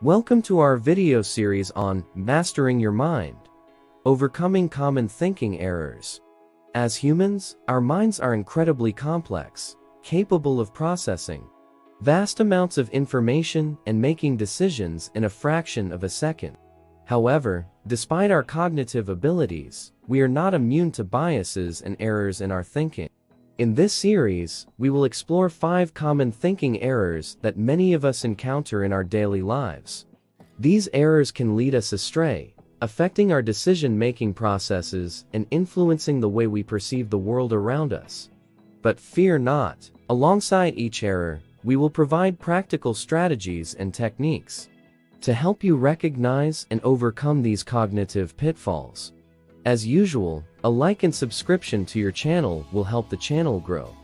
Welcome to our video series on Mastering Your Mind, Overcoming Common Thinking Errors. As humans, our minds are incredibly complex, capable of processing vast amounts of information and making decisions in a fraction of a second. However, despite our cognitive abilities, we are not immune to biases and errors in our thinking. In this series, we will explore 5 common thinking errors that many of us encounter in our daily lives. These errors can lead us astray, affecting our decision-making processes and influencing the way we perceive the world around us. But fear not, alongside each error, we will provide practical strategies and techniques to help you recognize and overcome these cognitive pitfalls. As usual, a like and subscription to your channel will help the channel grow.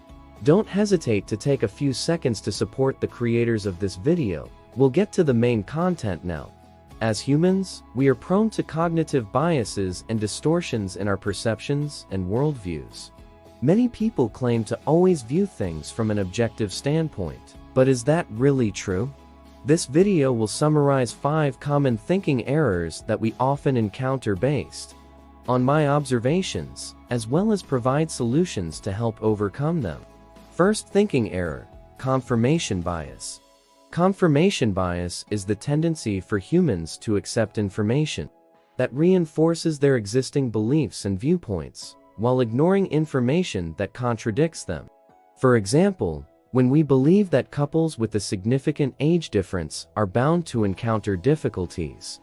Don't hesitate to take a few seconds to support the creators of this video. We'll get to the main content now. As humans, we are prone to cognitive biases and distortions in our perceptions and worldviews. Many people claim to always view things from an objective standpoint, but is that really true? This video will summarize 5 common thinking errors that we often encounter based on my observations, as well as provide solutions to help overcome them. First thinking error: confirmation bias. Confirmation bias is the tendency for humans to accept information that reinforces their existing beliefs and viewpoints, while ignoring information that contradicts them. For example, when we believe that couples with a significant age difference are bound to encounter difficulties,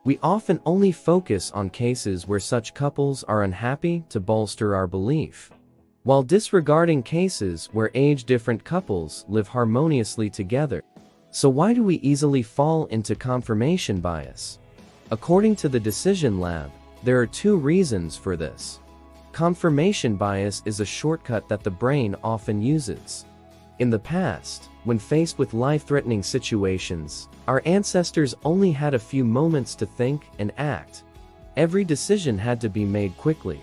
we often only focus on cases where such couples are unhappy to bolster our belief, while disregarding cases where age-different couples live harmoniously together. So why do we easily fall into confirmation bias? According to the Decision Lab, there are 2 reasons for this. Confirmation bias is a shortcut that the brain often uses. In the past, when faced with life-threatening situations, our ancestors only had a few moments to think and act. Every decision had to be made quickly.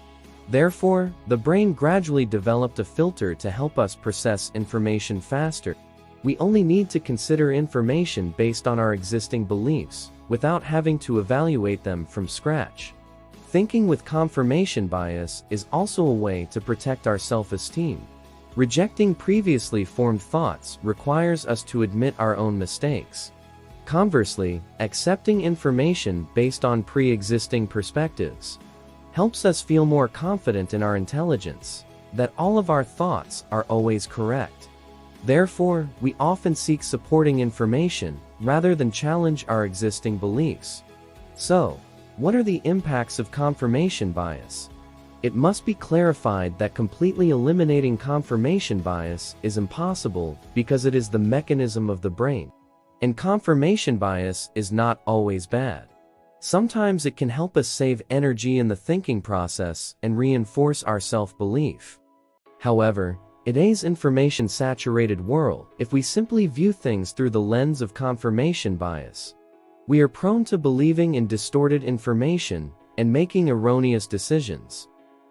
Therefore, the brain gradually developed a filter to help us process information faster. We only need to consider information based on our existing beliefs, without having to evaluate them from scratch. Thinking with confirmation bias is also a way to protect our self-esteem. Rejecting previously formed thoughts requires us to admit our own mistakes. Conversely, accepting information based on pre-existing perspectives helps us feel more confident in our intelligence, that all of our thoughts are always correct. Therefore, we often seek supporting information rather than challenge our existing beliefs. So, what are the impacts of confirmation bias? It must be clarified that completely eliminating confirmation bias is impossible because it is the mechanism of the brain. And confirmation bias is not always bad. Sometimes it can help us save energy in the thinking process and reinforce our self-belief. However, in today's information-saturated world, if we simply view things through the lens of confirmation bias, we are prone to believing in distorted information and making erroneous decisions.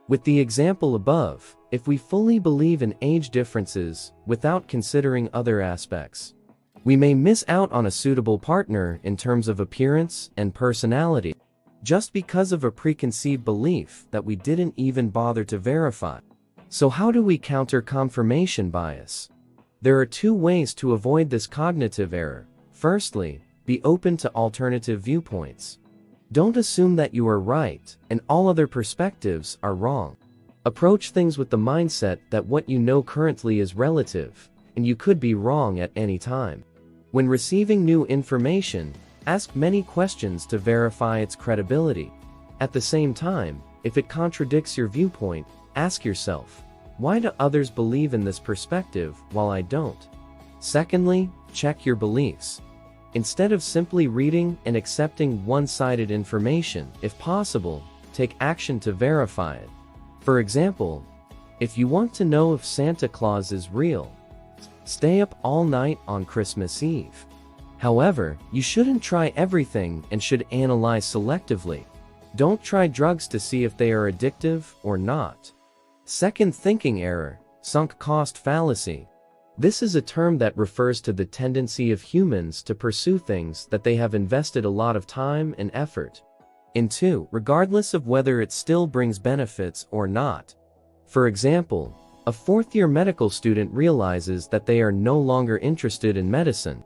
With the example above, if we fully believe in age differences without considering other aspects, we may miss out on a suitable partner in terms of appearance and personality, just because of a preconceived belief that we didn't even bother to verify. So how do we counter confirmation bias? There are 2 ways to avoid this cognitive error. Firstly, be open to alternative viewpoints. Don't assume that you are right and all other perspectives are wrong. Approach things with the mindset that what you know currently is relative, and you could be wrong at any time. When receiving new information, ask many questions to verify its credibility. At the same time, if it contradicts your viewpoint, ask yourself, why do others believe in this perspective while I don't? Secondly, check your beliefs. Instead of simply reading and accepting one-sided information, if possible, take action to verify it. For example, if you want to know if Santa Claus is real, stay up all night on Christmas Eve. However, you shouldn't try everything and should analyze selectively. Don't try drugs to see if they are addictive or not. Second thinking error: sunk cost fallacy. This is a term that refers to the tendency of humans to pursue things that they have invested a lot of time and effort into, regardless of whether it still brings benefits or not. For example, a fourth-year medical student realizes that they are no longer interested in medicine,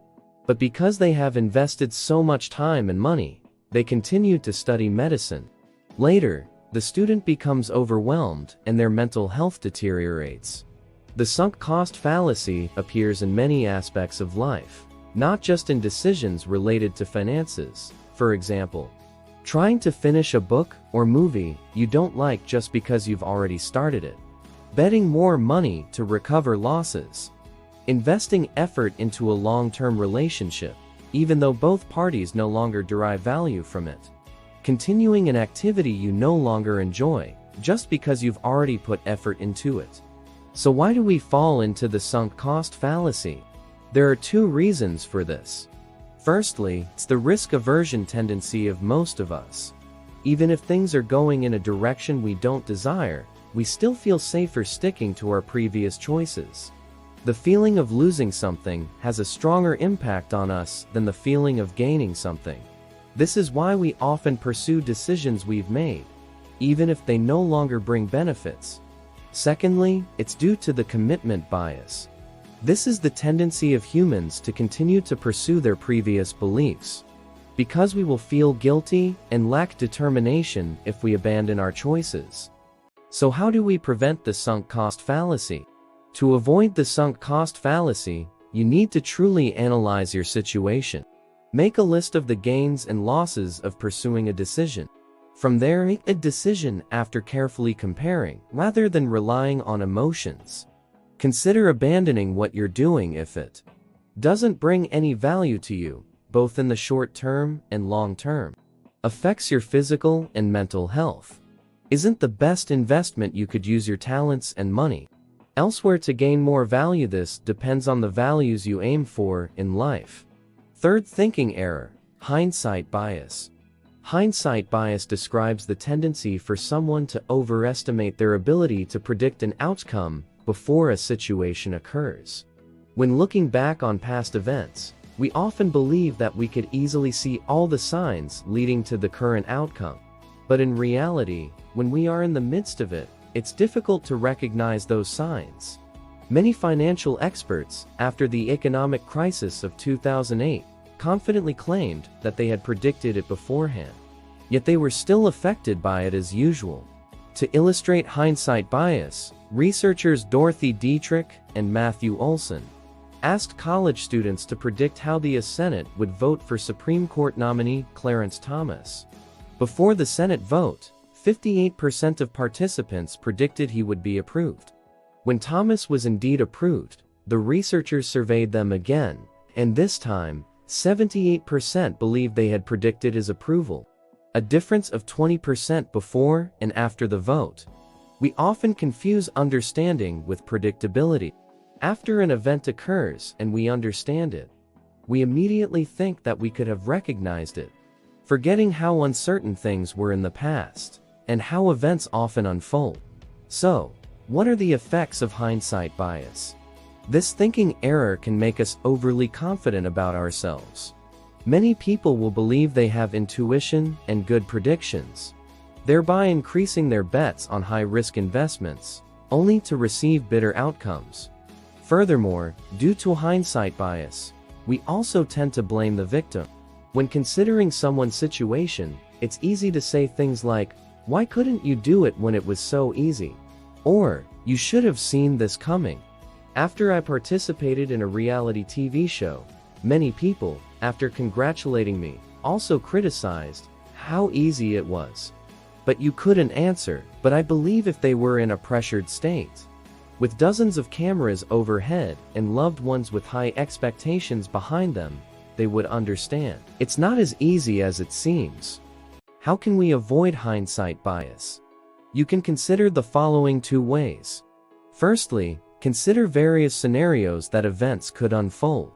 but because they have invested so much time and money, they continue to study medicine. Later, the student becomes overwhelmed and their mental health deteriorates. The sunk cost fallacy appears in many aspects of life, not just in decisions related to finances. For example, trying to finish a book or movie you don't like just because you've already started it. Betting more money to recover losses. Investing effort into a long-term relationship, even though both parties no longer derive value from it. Continuing an activity you no longer enjoy, just because you've already put effort into it. So why do we fall into the sunk cost fallacy? There are two reasons for this. Firstly, it's the risk aversion tendency of most of us. Even if things are going in a direction we don't desire, we still feel safer sticking to our previous choices. The feeling of losing something has a stronger impact on us than the feeling of gaining something. This is why we often pursue decisions we've made, even if they no longer bring benefits. Secondly, it's due to the commitment bias. This is the tendency of humans to continue to pursue their previous beliefs, because we will feel guilty and lack determination if we abandon our choices. So how do we prevent the sunk cost fallacy? To avoid the sunk cost fallacy, you need to truly analyze your situation. Make a list of the gains and losses of pursuing a decision. From there, make a decision after carefully comparing, rather than relying on emotions. Consider abandoning what you're doing if it doesn't bring any value to you, both in the short term and long term. Affects your physical and mental health. Isn't the best investment you could use your talents and money elsewhere to gain more value. This depends on the values you aim for in life. Third thinking error, hindsight bias. Hindsight bias describes the tendency for someone to overestimate their ability to predict an outcome before a situation occurs. When looking back on past events, we often believe that we could easily see all the signs leading to the current outcome. But in reality, when we are in the midst of it, it's difficult to recognize those signs. Many financial experts, after the economic crisis of 2008, confidently claimed that they had predicted it beforehand. Yet they were still affected by it as usual. To illustrate hindsight bias, researchers Dorothy Dietrich and Matthew Olson asked college students to predict how the Senate would vote for Supreme Court nominee Clarence Thomas. Before the Senate vote, 58% of participants predicted he would be approved. When Thomas was indeed approved, the researchers surveyed them again, and this time, 78% believed they had predicted his approval, a difference of 20% before and after the vote. We often confuse understanding with predictability. After an event occurs and we understand it, we immediately think that we could have recognized it, forgetting how uncertain things were in the past, and how events often unfold. So, what are the effects of hindsight bias? This thinking error can make us overly confident about ourselves. Many people will believe they have intuition and good predictions, thereby increasing their bets on high-risk investments, only to receive bitter outcomes. Furthermore, due to hindsight bias, we also tend to blame the victim. When considering someone's situation, it's easy to say things like, "Why couldn't you do it when it was so easy?" Or, "You should have seen this coming." After I participated in a reality TV show, many people, after congratulating me, also criticized how easy it was. But you couldn't answer, but I believe if they were in a pressured state, with dozens of cameras overhead and loved ones with high expectations behind them, they would understand. It's not as easy as it seems. How can we avoid hindsight bias? You can consider the following two ways. Firstly, consider various scenarios that events could unfold.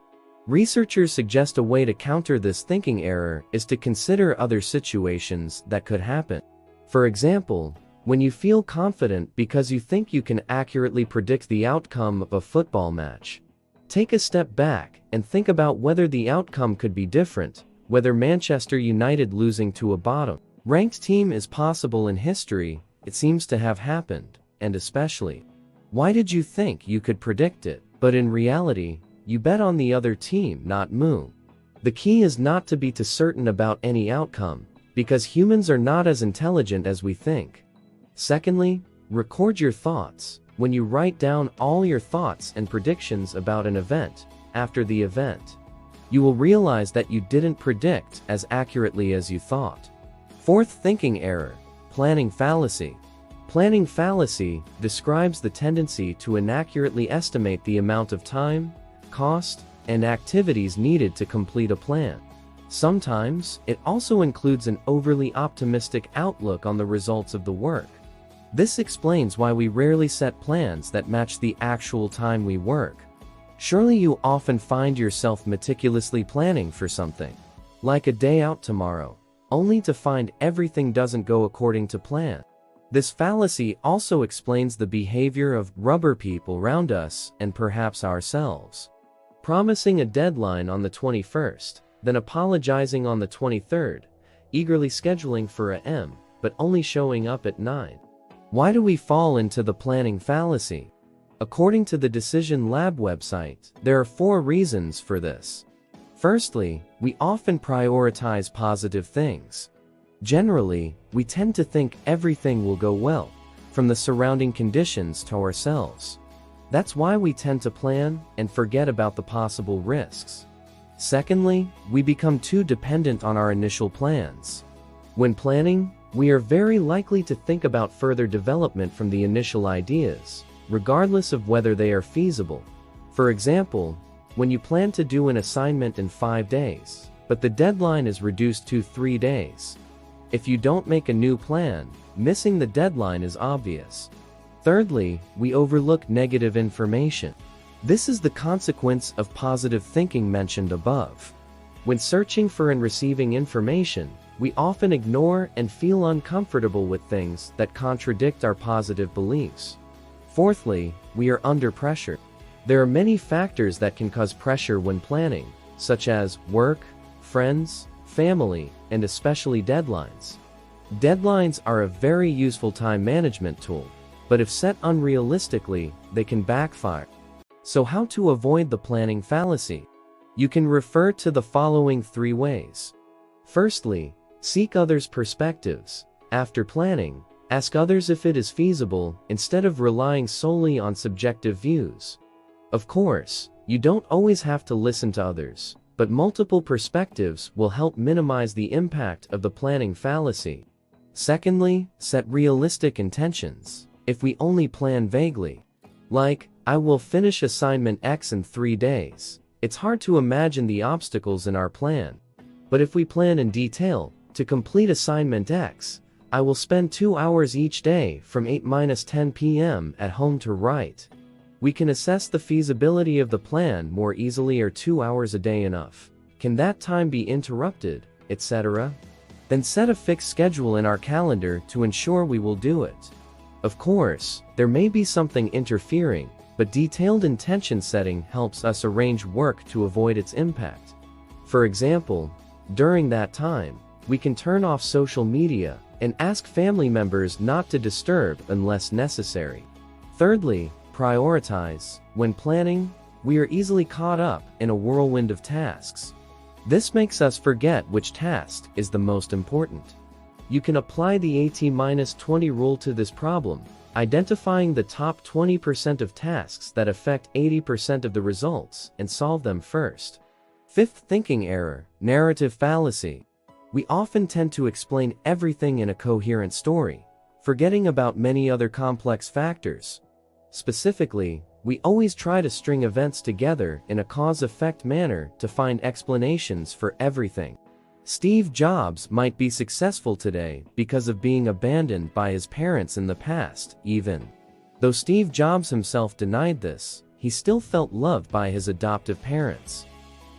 Researchers suggest a way to counter this thinking error is to consider other situations that could happen. For example, when you feel confident because you think you can accurately predict the outcome of a football match, Take a step back and think about whether the outcome could be different, whether Manchester United losing to a bottom-ranked team is possible in history. It seems to have happened, and especially, why did you think you could predict it? But in reality, you bet on the other team, not move. The key is not to be too certain about any outcome, because humans are not as intelligent as we think. Secondly, record your thoughts. When you write down all your thoughts and predictions about an event, after the event, you will realize that you didn't predict as accurately as you thought. Fourth thinking error, planning fallacy. Planning fallacy describes the tendency to inaccurately estimate the amount of time, cost, and activities needed to complete a plan. Sometimes, it also includes an overly optimistic outlook on the results of the work. This explains why we rarely set plans that match the actual time we work. Surely you often find yourself meticulously planning for something, like a day out tomorrow, only to find everything doesn't go according to plan. This fallacy also explains the behavior of rubber people around us and perhaps ourselves. Promising a deadline on the 21st, then apologizing on the 23rd, eagerly scheduling for a m, but only showing up at 9. Why do we fall into the planning fallacy? According to the Decision Lab website, there are 4 reasons for this. Firstly, we often prioritize positive things. Generally, we tend to think everything will go well, from the surrounding conditions to ourselves. That's why we tend to plan and forget about the possible risks. Secondly, we become too dependent on our initial plans. When planning, we are very likely to think about further development from the initial ideas, regardless of whether they are feasible. For example, when you plan to do an assignment in 5 days, but the deadline is reduced to 3 days. If you don't make a new plan, missing the deadline is obvious. Thirdly, we overlook negative information. This is the consequence of positive thinking mentioned above. When searching for and receiving information, we often ignore and feel uncomfortable with things that contradict our positive beliefs. Fourthly, we are under pressure. There are many factors that can cause pressure when planning, such as work, friends, family, and especially deadlines. Deadlines are a very useful time management tool, but if set unrealistically, they can backfire. So how to avoid the planning fallacy? You can refer to the following 3 ways. Firstly, seek others' perspectives. After planning, ask others if it is feasible, instead of relying solely on subjective views. Of course, you don't always have to listen to others, but multiple perspectives will help minimize the impact of the planning fallacy. Secondly, set realistic intentions. If we only plan vaguely, like, I will finish assignment X in 3 days, it's hard to imagine the obstacles in our plan. But if we plan in detail, to complete assignment X, I will spend 2 hours each day from 8-10 p.m. at home to write. We can assess the feasibility of the plan more easily. Are 2 hours a day enough? Can that time be interrupted, etc.? Then set a fixed schedule in our calendar to ensure we will do it. Of course, there may be something interfering, but detailed intention setting helps us arrange work to avoid its impact. For example, during that time, we can turn off social media and ask family members not to disturb unless necessary. Thirdly, prioritize. When planning, we are easily caught up in a whirlwind of tasks. This makes us forget which task is the most important. You can apply the 80-20 rule to this problem, identifying the top 20% of tasks that affect 80% of the results and solve them first. Fifth thinking error, narrative fallacy. We often tend to explain everything in a coherent story, forgetting about many other complex factors. Specifically, we always try to string events together in a cause-effect manner to find explanations for everything. Steve Jobs might be successful today because of being abandoned by his parents in the past, even though Steve Jobs himself denied this, he still felt loved by his adoptive parents.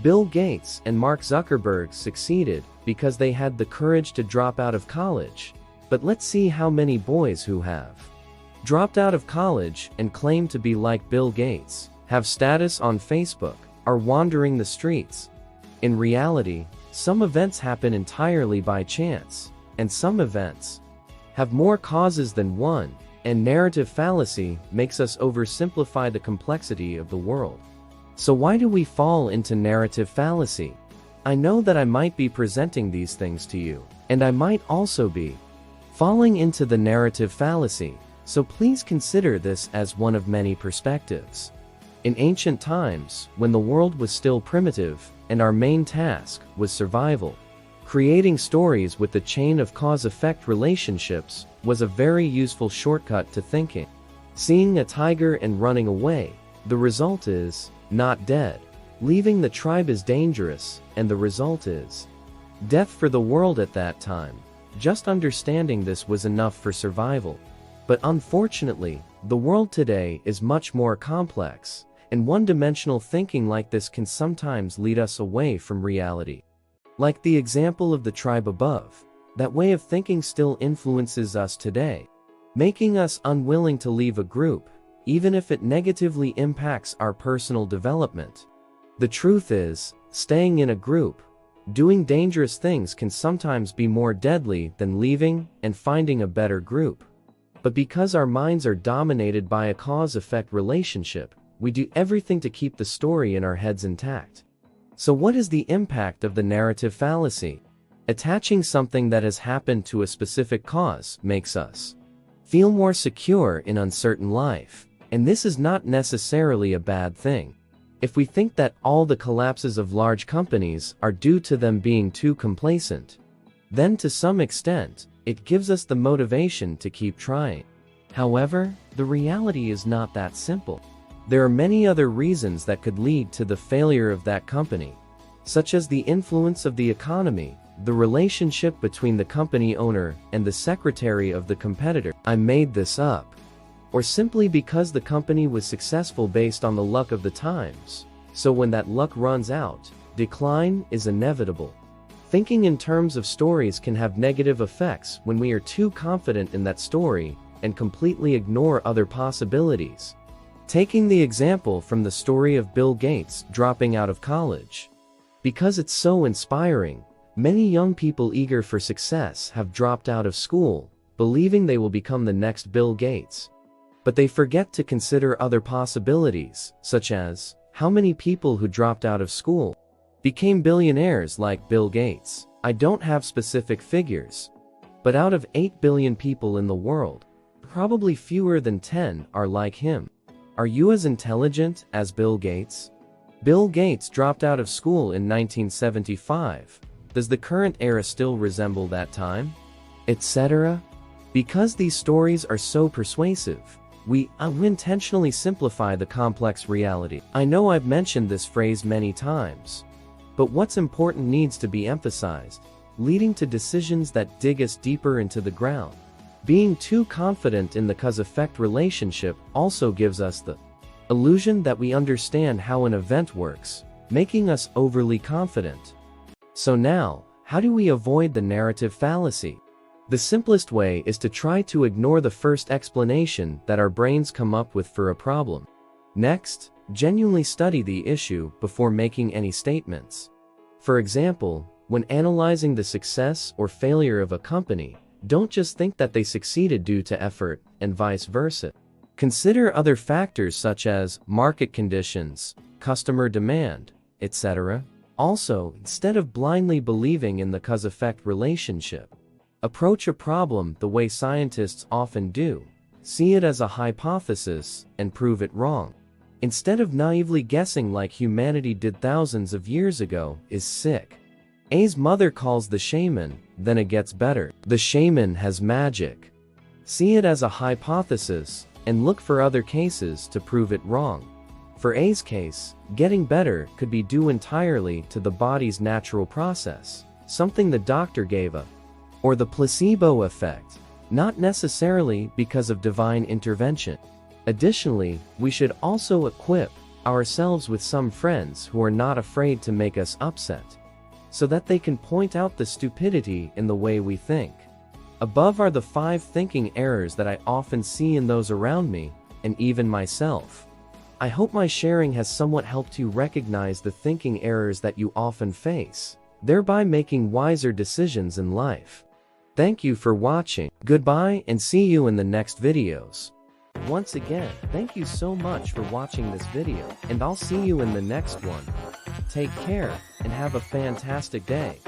Bill Gates and Mark Zuckerberg succeeded because they had the courage to drop out of college. But let's see how many boys who have dropped out of college and claim to be like Bill Gates. have status on Facebook, are wandering the streets. In reality, some events happen entirely by chance, and some events have more causes than one, and narrative fallacy makes us oversimplify the complexity of the world. So why do we fall into narrative fallacy? I know that I might be presenting these things to you, and I might also be falling into the narrative fallacy, so please consider this as one of many perspectives. In ancient times, when the world was still primitive, and our main task was survival, creating stories with the chain of cause-effect relationships was a very useful shortcut to thinking. Seeing a tiger and running away, the result is not dead. Leaving the tribe is dangerous, and the result is death for the world at that time. Just understanding this was enough for survival. But unfortunately, the world today is much more complex, and one-dimensional thinking like this can sometimes lead us away from reality. Like the example of the tribe above, that way of thinking still influences us today, making us unwilling to leave a group, even if it negatively impacts our personal development. The truth is, staying in a group, doing dangerous things can sometimes be more deadly than leaving and finding a better group. But because our minds are dominated by a cause-effect relationship, we do everything to keep the story in our heads intact. So what is the impact of the narrative fallacy? Attaching something that has happened to a specific cause makes us feel more secure in uncertain life, and this is not necessarily a bad thing. If we think that all the collapses of large companies are due to them being too complacent, then to some extent, it gives us the motivation to keep trying. However, the reality is not that simple. There are many other reasons that could lead to the failure of that company, such as the influence of the economy, the relationship between the company owner and the secretary of the competitor. I made this up. Or simply because the company was successful based on the luck of the times. So when that luck runs out, decline is inevitable. Thinking in terms of stories can have negative effects when we are too confident in that story and completely ignore other possibilities. Taking the example from the story of Bill Gates dropping out of college. Because it's so inspiring, many young people eager for success have dropped out of school, believing they will become the next Bill Gates. But they forget to consider other possibilities, such as, how many people who dropped out of school became billionaires like Bill Gates? I don't have specific figures, but out of 8 billion people in the world, probably fewer than 10 are like him. Are you as intelligent as Bill Gates? Bill Gates dropped out of school in 1975. Does the current era still resemble that time? Etc. Because these stories are so persuasive, we unintentionally simplify the complex reality. I know I've mentioned this phrase many times, but what's important needs to be emphasized, leading to decisions that dig us deeper into the ground. Being too confident in the cause-effect relationship also gives us the illusion that we understand how an event works, making us overly confident. So now, how do we avoid the narrative fallacy? The simplest way is to try to ignore the first explanation that our brains come up with for a problem. Next, genuinely study the issue before making any statements. For example, when analyzing the success or failure of a company, don't just think that they succeeded due to effort, and vice versa. Consider other factors such as market conditions, customer demand, etc. Also, instead of blindly believing in the cause-effect relationship, approach a problem the way scientists often do. See it as a hypothesis and prove it wrong. Instead of naively guessing like humanity did thousands of years ago. Is sick. A's mother calls the shaman, then it gets better. The shaman has magic. See it as a hypothesis and look for other cases to prove it wrong. For A's case, getting better could be due entirely to the body's natural process, something the doctor gave up, or the placebo effect, not necessarily because of divine intervention. Additionally, we should also equip ourselves with some friends who are not afraid to make us upset, so that they can point out the stupidity in the way we think. Above are the 5 thinking errors that I often see in those around me, and even myself. I hope my sharing has somewhat helped you recognize the thinking errors that you often face, thereby making wiser decisions in life. Thank you for watching. Goodbye and see you in the next videos. Once again, thank you so much for watching this video, and I'll see you in the next one. Take care, and have a fantastic day.